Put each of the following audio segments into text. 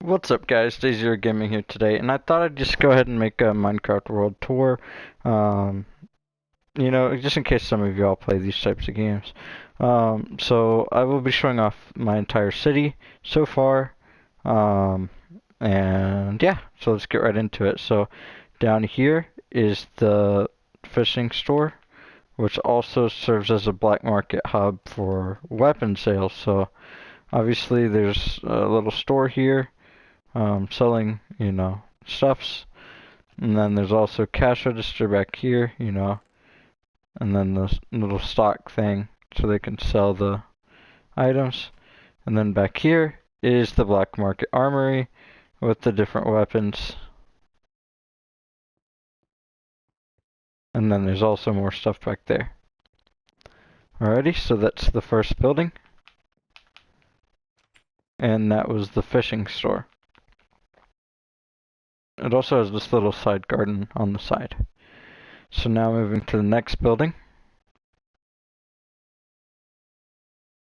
What's up guys, Daisy Gaming here today, and I thought I'd just go ahead and make a Minecraft World Tour, um, just in case some of y'all play these types of games. So I will be showing off my entire city so far, and yeah, so let's get right into it. So down here is the fishing store, which also serves as a black market hub for weapon sales. So obviously there's a little store here selling, stuffs. And then there's also cash register back here, and then the little stock thing so they can sell the items. And then back here is the black market armory with the different weapons. And then there's also more stuff back there. Alrighty, so that's the first building. And that was the fishing store. It also has this little side garden on the side. So now moving to the next building.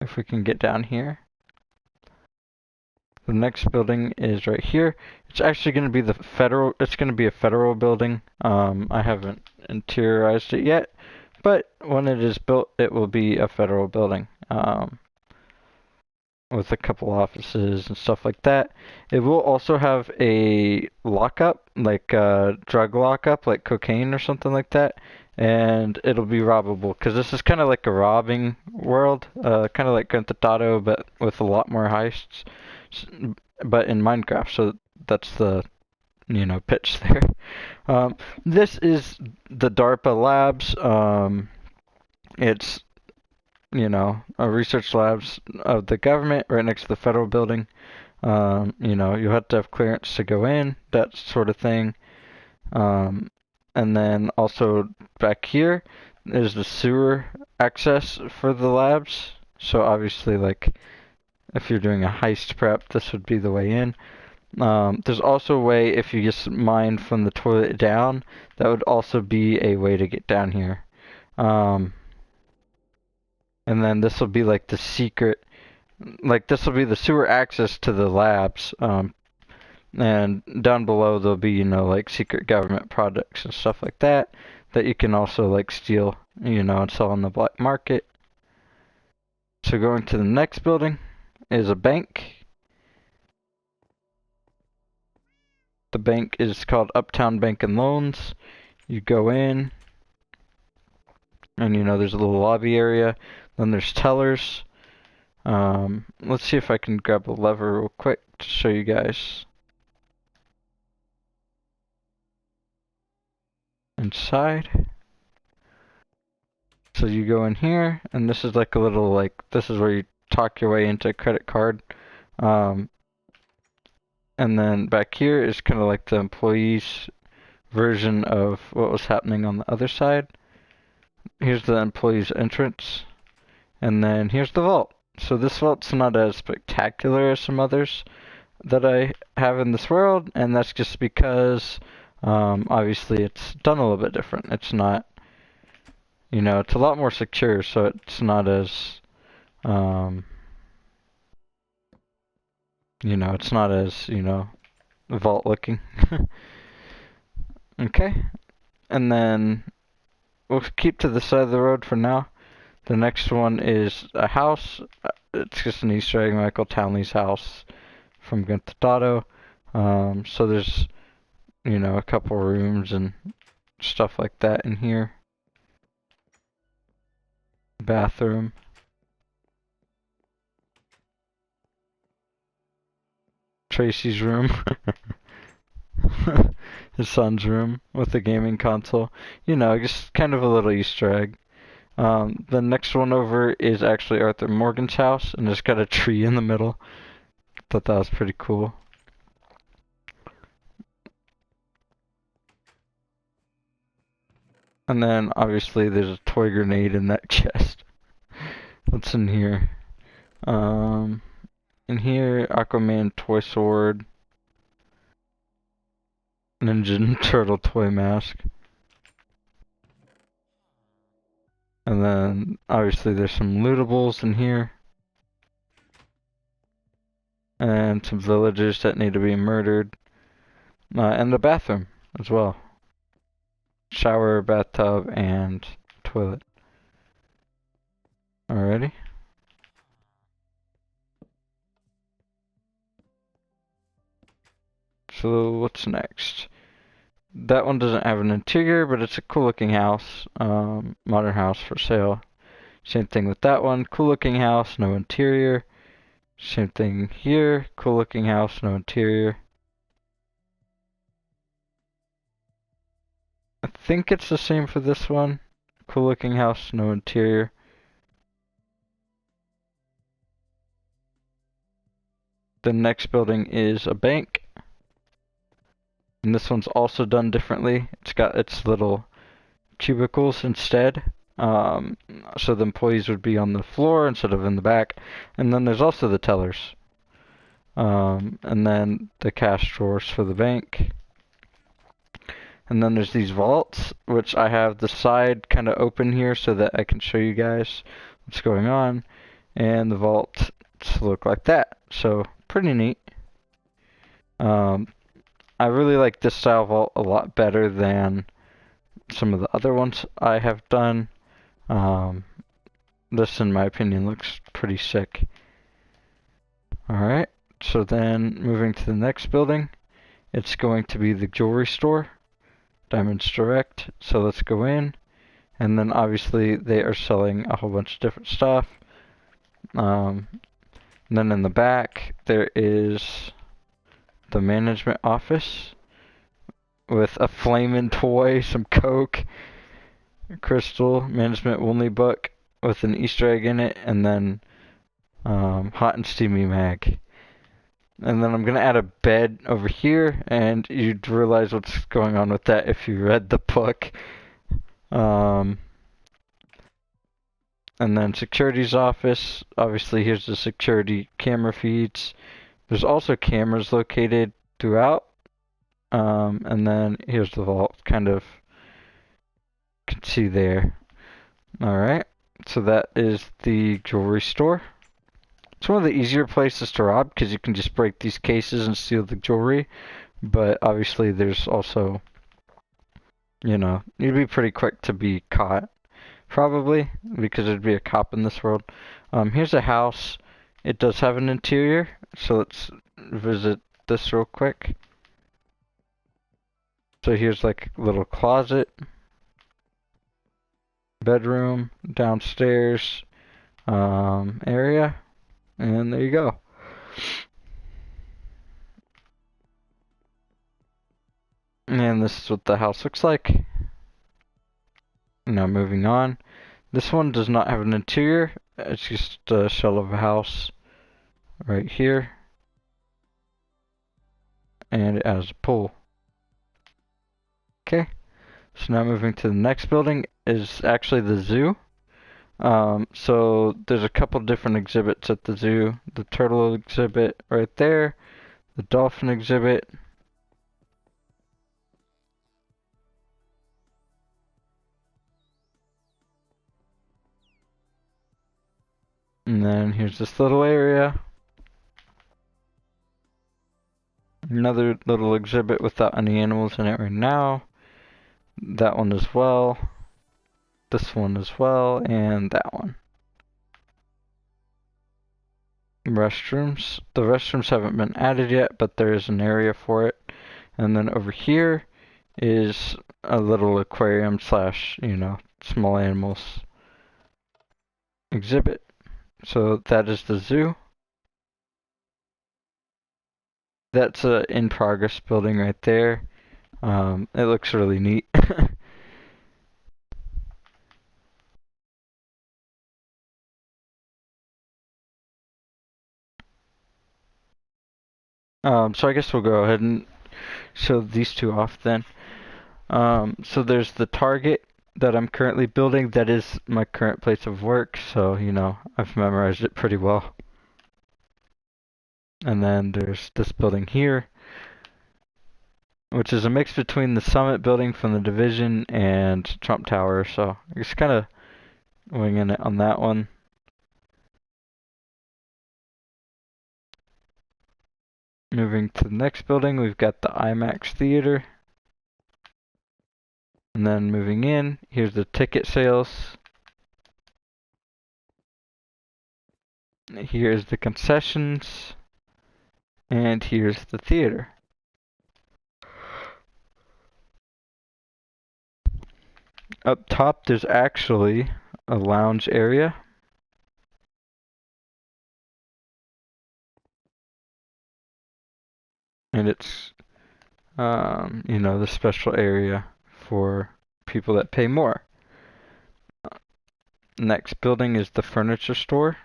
If we can get down here. The next building is right here. It's actually going to be it's going to be a federal building. I haven't interiorized it yet, but when it is built, it will be a federal building. With a couple offices and stuff like that. It will also have a lockup, like a drug lockup, like cocaine or something like that. And it'll be robbable, because this is kind of like a robbing world, kind of like Grand Theft Auto, but with a lot more heists, but in Minecraft, so that's the, pitch there. This is the Darpa Labs. It's research labs of the government right next to the federal building. You have to have clearance to go in, that sort of thing. And then also back here is the sewer access for the labs. So obviously, like, if you're doing a heist prep, this would be the way in. There's also a way, if you just mine from the toilet down, that would also be a way to get down here. And then this will be like the secret, like this will be the sewer access to the labs. And down below there'll be, like secret government products and stuff like that that you can also like steal, and sell on the black market. So going to the next building is a bank. The bank is called Uptown Bank and Loans. You go in, and there's a little lobby area. Then there's tellers. Let's see if I can grab a lever real quick to show you guys. Inside. So you go in here, and this is like a little, like, this is where you talk your way into a credit card. And then back here is kind of like the employees' version of what was happening on the other side. Here's the employees' entrance. And then here's the vault. So this vault's not as spectacular as some others that I have in this world, and that's just because obviously it's done a little bit different. It's not, it's a lot more secure, so it's not as, it's not as, vault looking. Okay, and then we'll keep to the side of the road for now. The next one is a house. It's just an Easter egg, Michael Townley's house from Grand Theft Auto. So there's, a couple rooms and stuff like that in here. Bathroom. Tracy's room. His son's room with a gaming console. Just kind of a little Easter egg. The next one over is actually Arthur Morgan's house, and it's got a tree in the middle. Thought that was pretty cool. And then obviously there's a toy grenade in that chest. What's in here? In here, Aquaman toy sword, Ninja Turtle toy mask. And then obviously there's some lootables in here. and some villagers that need to be murdered, and the bathroom as well. Shower, bathtub, and toilet. Alrighty. So what's next? That one doesn't have an interior, but it's a cool looking house. Modern house for sale. Same thing with that one. Cool looking house, no interior. Same thing here. Cool looking house, no interior. I think it's the same for this one. Cool looking house, no interior. The next building is a bank. And this one's also done differently. It's got its little cubicles instead. So the employees would be on the floor instead of in the back. And then there's also the tellers. And then the cash drawers for the bank. And then there's these vaults, which I have the side kind of open here so that I can show you guys what's going on. And the vaults look like that. So pretty neat. I really like this style vault a lot better than some of the other ones I have done. This, in my opinion, looks pretty sick. Alright, so then moving to the next building, it's going to be the jewelry store, Diamonds Direct. So let's go in, and then obviously they are selling a whole bunch of different stuff. And then in the back, there is the management office with a flaming toy, some Coke, crystal, management only book with an Easter egg in it, and then hot and steamy mag. And then I'm gonna add a bed over here, and you'd realize what's going on with that if you read the book. And then security's office. Obviously, here's the security camera feeds. There's also cameras located throughout. And then here's the vault, kind of can see there. Alright, so that is the jewelry store. It's one of the easier places to rob because you can just break these cases and steal the jewelry. But obviously there's also, you know, you'd be pretty quick to be caught. Probably, because there'd be a cop in this world. Here's a house. It does have an interior, so let's visit this real quick. So here's like a little closet, bedroom, downstairs area, and there you go. And this is what the house looks like. Now moving on. This one does not have an interior. It's just a shell of a house right here. And it has a pool. Okay. So now moving to the next building is actually the zoo. So there's a couple different exhibits at the zoo. The turtle exhibit right there. The dolphin exhibit. And then here's this little area. Another little exhibit without any animals in it right now. That one as well. This one as well, and that one. Restrooms. The restrooms haven't been added yet, but there is an area for it. And then over here is a little aquarium slash, you know, small animals exhibit. So that is the zoo. That's a in progress building right there. It looks really neat. So I guess we'll go ahead and show these two off then. So there's the target that I'm currently building. That is my current place of work, so you know, I've memorized it pretty well. And then there's this building here, which is a mix between the Summit building from the Division and Trump Tower, so just kind of winging it on that one. Moving to the next building, we've got the Imax Theater. And then moving in, here's the ticket sales. Here's the concessions. And here's the theater. Up top, there's actually a lounge area. And it's, you know, the special area for people that pay more. Next building is the furniture store.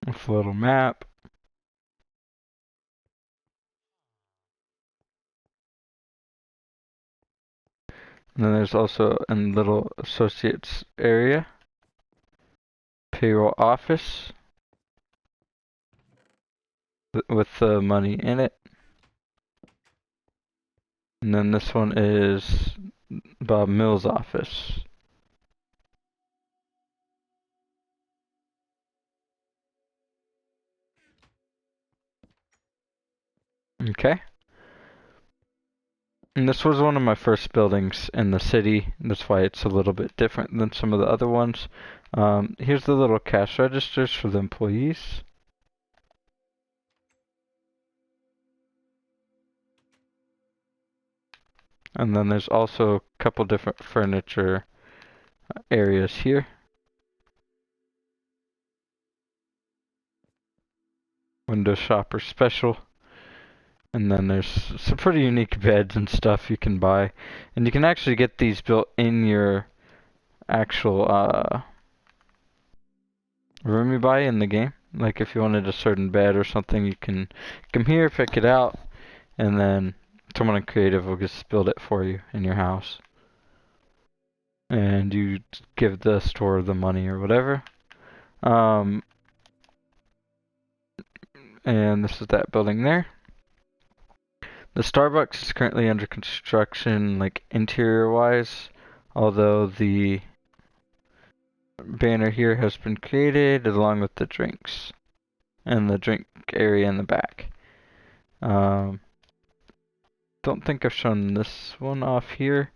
With a little map. And then there's also a little associates area. Payroll office. With the money in it. And then this one is Bob Mills' office. Okay. And this was one of my first buildings in the city. That's why it's a little bit different than some of the other ones. Here's the little cash registers for the employees. And then there's also a couple different furniture areas here. Window shopper special. And then there's some pretty unique beds and stuff you can buy. And you can actually get these built in your actual room you buy in the game. Like if you wanted a certain bed or something, you can come here, pick it out, and then someone in creative will just build it for you in your house. And you give the store the money or whatever. And this is that building there. The Starbucks is currently under construction, like interior-wise, although the banner here has been created along with the drinks and the drink area in the back. Don't think I've shown this one off here.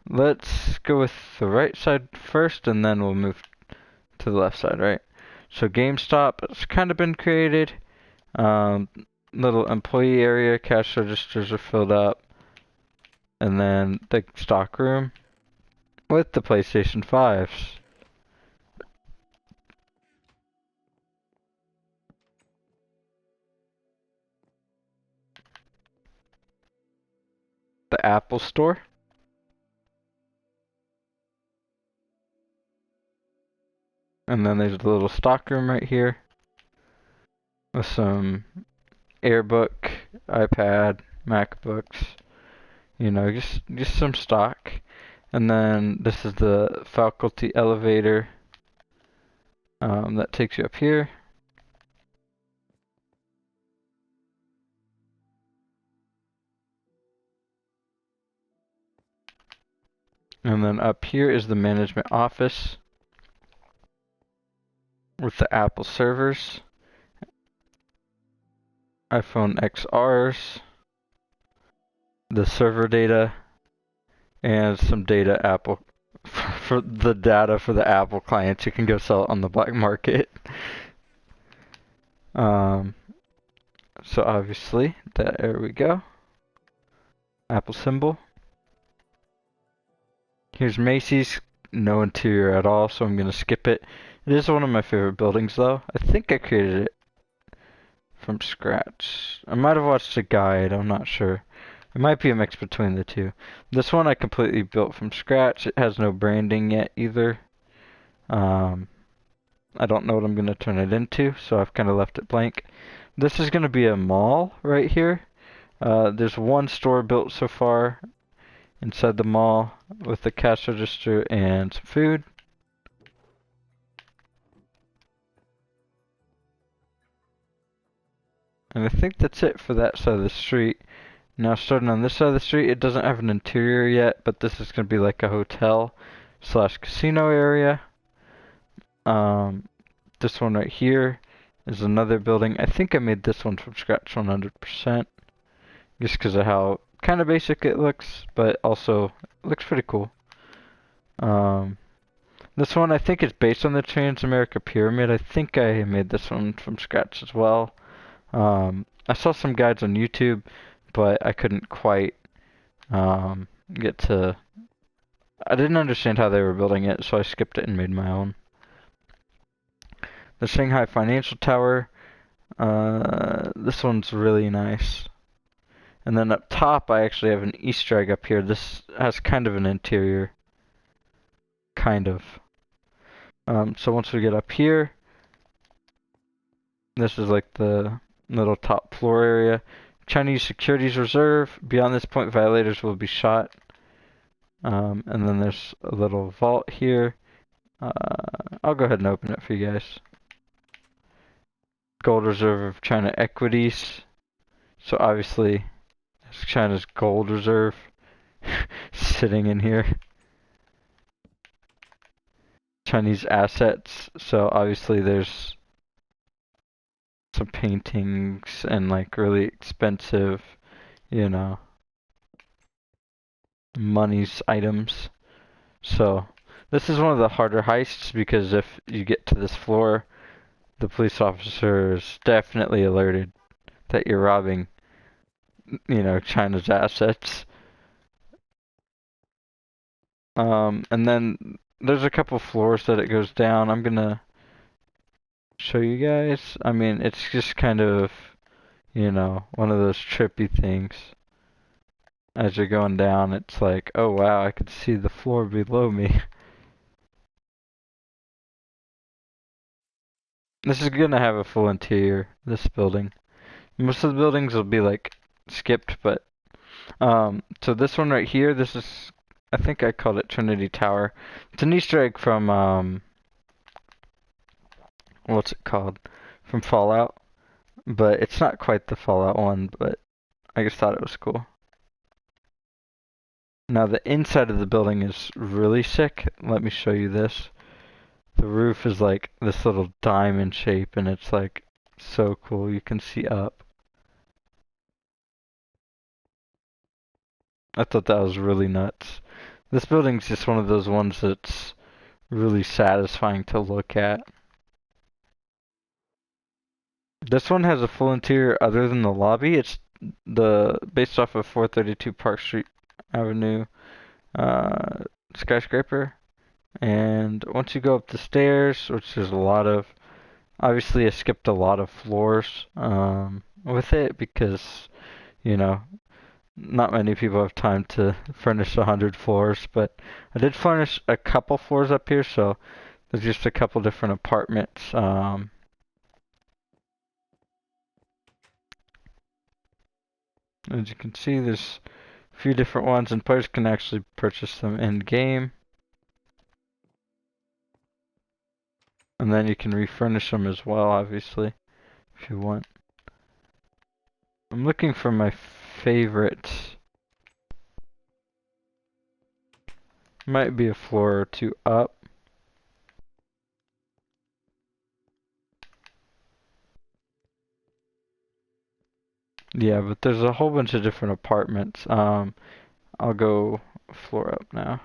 Let's go with the right side first and then we'll move to the left side, right? So GameStop has kind of been created. Little employee area, cash registers are filled up. And then the stock room with the PlayStation 5s. The Apple Store. And then there's a little stock room right here with some Airbook, iPad, MacBooks, you know, just some stock. And then this is the faculty elevator that takes you up here. And then up here is the management office with the Apple servers, iPhone XRs, the server data, and some data Apple for the data for the Apple clients. You can go sell it on the black market. So obviously, there we go. Apple symbol. Here's Macy's. No interior at all, so I'm gonna skip it. It is one of my favorite buildings, though. I think I created it from scratch. I might have watched a guide. I'm not sure. It might be a mix between the two. This one I completely built from scratch. It has no branding yet either. I don't know what I'm gonna turn it into, so I've kind of left it blank. This is gonna be a mall right here. There's one store built so far inside the mall with the cash register and some food. And I think that's it for that side of the street. Now starting on this side of the street, it doesn't have an interior yet, but this is going to be like a hotel slash casino area. This one right here is another building. I think I made this one from scratch 100%, just because of how kind of basic it looks, but also it looks pretty cool. This one I think is based on the Transamerica Pyramid. I think I made this one from scratch as well. I saw some guides on YouTube, but I couldn't quite get to. I didn't understand how they were building it, so I skipped it and made my own. The Shanghai Financial Tower. This one's really nice. And then up top, I actually have an Easter egg up here. This has kind of an interior. Kind of. So once we get up here, this is like the little top floor area. Chinese Securities Reserve. Beyond this point, violators will be shot. And then there's a little vault here. I'll go ahead and open it for you guys. Gold Reserve of China Equities. So obviously, it's China's gold reserve sitting in here. Chinese assets. So obviously there's some paintings and like really expensive, you know, monies items. So this is one of the harder heists because if you get to this floor, the police officer is definitely alerted that you're robbing, you know, China's assets. And then there's a couple floors that it goes down. I'm gonna show you guys. I mean, it's just kind of, you know, one of those trippy things. As you're going down, it's like, oh wow, I could see the floor below me. This is gonna have a full interior, this building. Most of the buildings will be like skipped, but so this one right here, this is, I think I called it Trinity Tower. It's an Easter egg from what's it called? From Fallout. But it's not quite the Fallout one, but I just thought it was cool. Now the inside of the building is really sick. Let me show you this. The roof is like this little diamond shape and it's like so cool. You can see up. I thought that was really nuts. This building's just one of those ones that's really satisfying to look at. This one has a full interior other than the lobby. It's based off of 432 Park Street Avenue Skyscraper. And once you go up the stairs, which there's a lot of, obviously I skipped a lot of floors with it because, you know, not many people have time to furnish 100 floors, but I did furnish a couple floors up here, so there's just a couple different apartments. As you can see, there's a few different ones, and players can actually purchase them in game. And then you can refurnish them as well, obviously, if you want. I'm looking for my favorite. Might be a floor or two up. Yeah, but there's a whole bunch of different apartments. I'll go floor up now.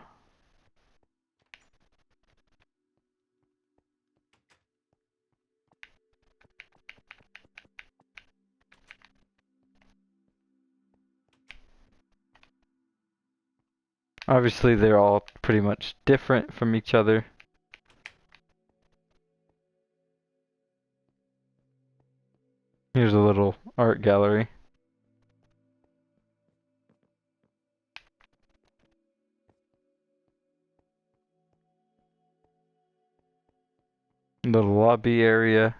Obviously, they're all pretty much different from each other. Here's a little art gallery. Little lobby area.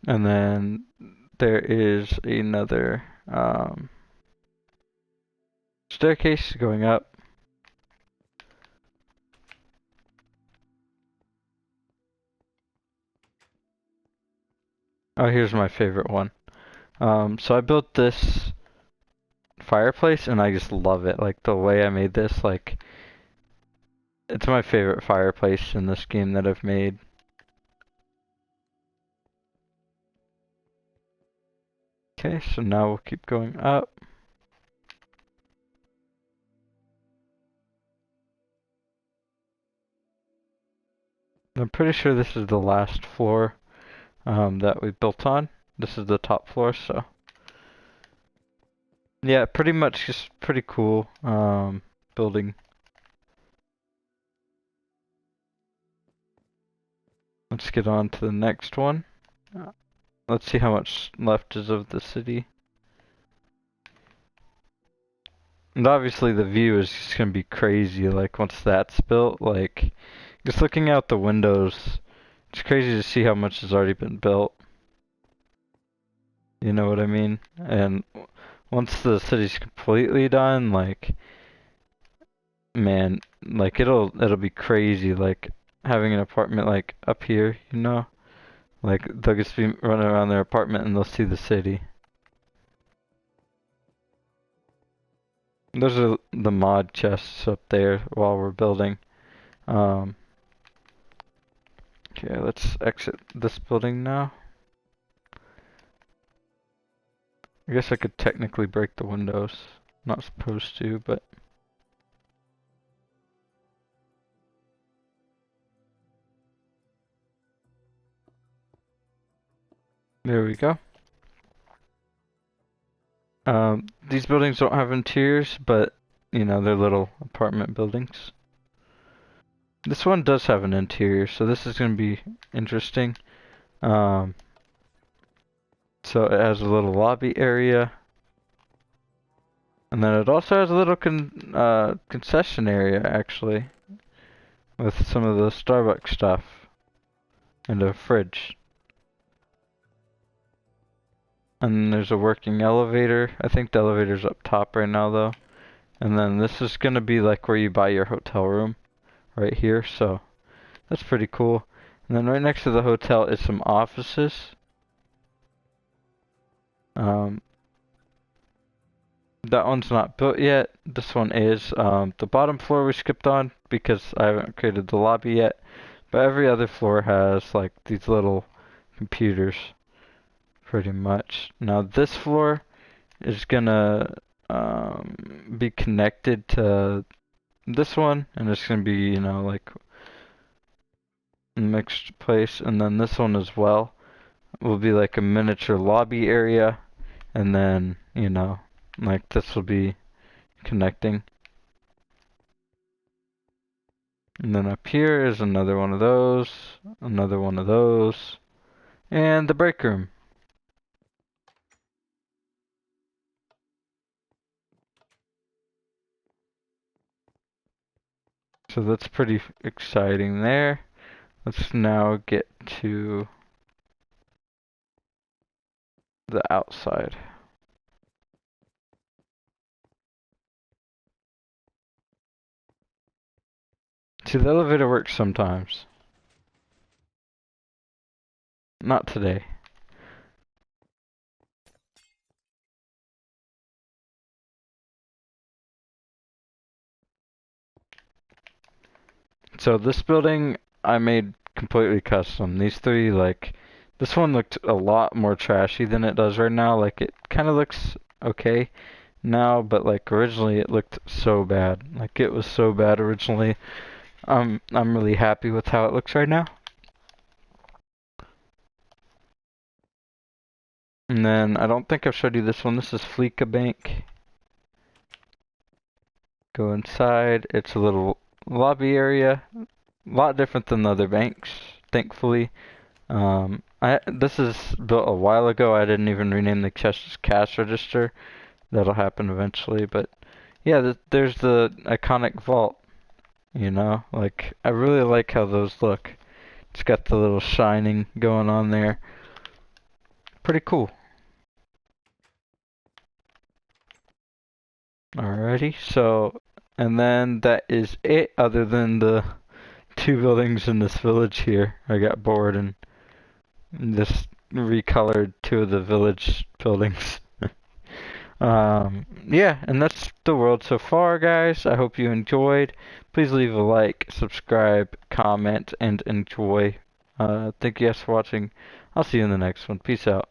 And then there is another staircase going up. Oh, here's my favorite one. So I built this fireplace and I just love it. Like the way I made this, like It's my favorite fireplace in this game that I've made. Okay, so now we'll keep going up. I'm pretty sure this is the last floor that we built on. This is the top floor, so yeah, pretty much just pretty cool building. Let's get on to the next one. Let's see how much left is of the city. And obviously the view is just gonna be crazy, like once that's built, like just looking out the windows, it's crazy to see how much has already been built. You know what I mean? And once the city's completely done, like, man, like it'll be crazy, like having an apartment like up here, you know? Like they'll just be running around their apartment and they'll see the city. Those are the mod chests up there while we're building. Um, okay, let's exit this building now. I guess I could technically break the windows. Not supposed to, but... There we go. These buildings don't have interiors, but, you know, they're little apartment buildings. This one does have an interior, so this is going to be interesting. So it has a little lobby area. And then it also has a little concession area, actually. With some of the Starbucks stuff. And a fridge. And there's a working elevator. I think the elevator's up top right now, though. And then this is gonna be like where you buy your hotel room. Right here, so that's pretty cool. And then right next to the hotel is some offices. That one's not built yet. This one is. The bottom floor we skipped on because I haven't created the lobby yet. But every other floor has like these little computers. Pretty much. Now this floor is gonna be connected to this one, and it's gonna be, you know, like a mixed place. And then this one as well will be like a miniature lobby area, and then, you know, like this will be connecting. And then up here is another one of those, and the break room. So that's pretty exciting there. Let's now get to the outside. See, the elevator works sometimes. Not today. So this building I made completely custom. These three, like, this one looked a lot more trashy than it does right now. Like, it kind of looks okay now, but like originally it looked so bad. Like, it was so bad originally. I'm really happy with how it looks right now. And then I don't think I've showed you this one. This is Fleeka Bank. Go inside. It's a little lobby area. A lot different than the other banks, thankfully. This is built a while ago. I didn't even rename the cash register. That'll happen eventually. But yeah, there's the iconic vault. You know, like I really like how those look. It's got the little shining going on there. Pretty cool. Alrighty, so, and then that is it other than the two buildings in this village here. I got bored and just recolored two of the village buildings. Yeah, and that's the world so far, guys. I hope you enjoyed. Please leave a like, subscribe, comment, and enjoy. Thank you guys for watching. I'll see you in the next one. Peace out.